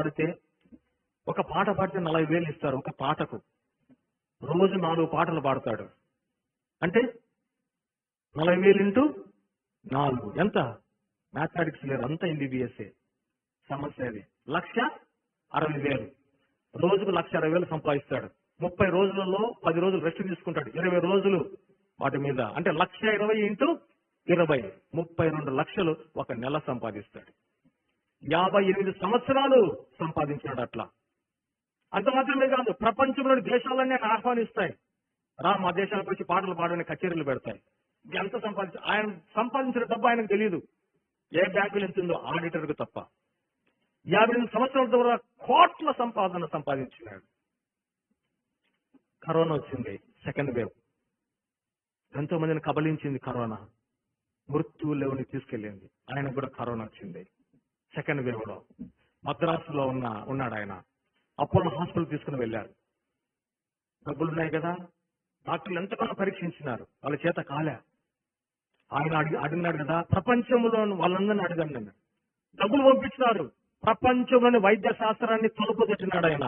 పాడితే, ఒక పాట పాడితే 40,000 ఇస్తారు ఒక పాటకు. రోజు 4 పాటలు పాడతాడు అంటే 40,000 ఇంటూ 4 ఎంత? మ్యాథమెటిక్స్ లేదు, అంతా MBBS సమస్య. అది 1,60,000. రోజుకు 1,60,000 సంపాదిస్తాడు. 30 రోజులలో 10 రోజులు రెస్ట్ తీసుకుంటాడు, 20 రోజులు వాటి మీద. అంటే 1,20,000 ఇంటూ 20, 32 లక్షలు ఒక నెల సంపాదిస్తాడు. 58 సంవత్సరాలు సంపాదించాడు అట్లా. అంత మాత్రమే కాదు, ప్రపంచంలోని దేశాలన్నీ ఆయన ఆహ్వానిస్తాయి. రా మా దేశానికి వచ్చి పాటలు పాడని కచేరీలు పెడతాయి. ఎంత ఆయన సంపాదించిన డబ్బు ఆయనకు తెలియదు, ఏ బ్యాంకులు ఎంతుందో ఆడిటర్కు తప్ప. 58 సంవత్సరాల ద్వారా కోట్ల సంపాదన సంపాదించినాడు. కరోనా వచ్చింది, సెకండ్ వేవ్. ఎంతో మందిని కబలించింది కరోనా, మృత్యు లేవుని తీసుకెళ్ళింది. ఆయనకు కూడా కరోనా వచ్చింది సెకండ్ వేవ్ లో. మద్రాసులో ఉన్నాడు ఆయన. అపోలో హాస్పిటల్ తీసుకుని వెళ్ళారు. డబ్బులు ఉన్నాయి కదా, డాక్టర్లు ఎంతగానో పరీక్షించినారు, వాళ్ళ చేత కాలే. ఆయన అడిగినాడు కదా, ప్రపంచంలో వాళ్ళందరినీ అడగండి నేను. డబ్బులు పంపించినారు, ప్రపంచంలోని వైద్య శాస్త్రాన్ని తలుపు తట్టినాడు ఆయన.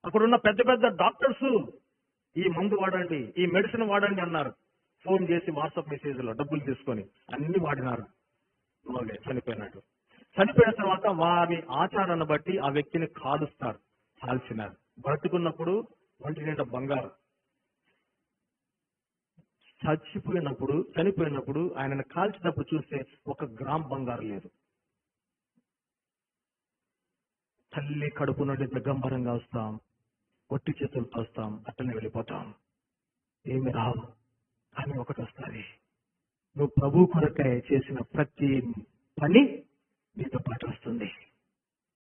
అక్కడున్న పెద్ద పెద్ద డాక్టర్స్ ఈ మందు వాడండి, ఈ మెడిసిన్ వాడండి అన్నారు. ఫోన్ చేసి వాట్సాప్ మెసేజ్ లో డబ్బులు తీసుకొని అన్ని వాడినారు. చనిపోయినాడు. చనిపోయిన తర్వాత వారి ఆచారాన్ని బట్టి ఆ వ్యక్తిని కాల్చినారు. బ్రతుకున్నప్పుడు ఒంటి నిండా బంగారు, చనిపోయినప్పుడు ఆయనను కాల్చినప్పుడు చూస్తే 1 గ్రామ్ బంగారు లేదు. తల్లి కడుపు నుండి దిగంబరంగా వస్తాం, ఒట్టి చేతులతో వస్తాం, అట్టనే వెళ్ళిపోతాం, ఏమి రావు. కానీ ఒకటి వస్తుంది, నువ్వు ప్రభు కొరకై చేసిన ప్రతి పని నీతో పాటు వస్తుంది.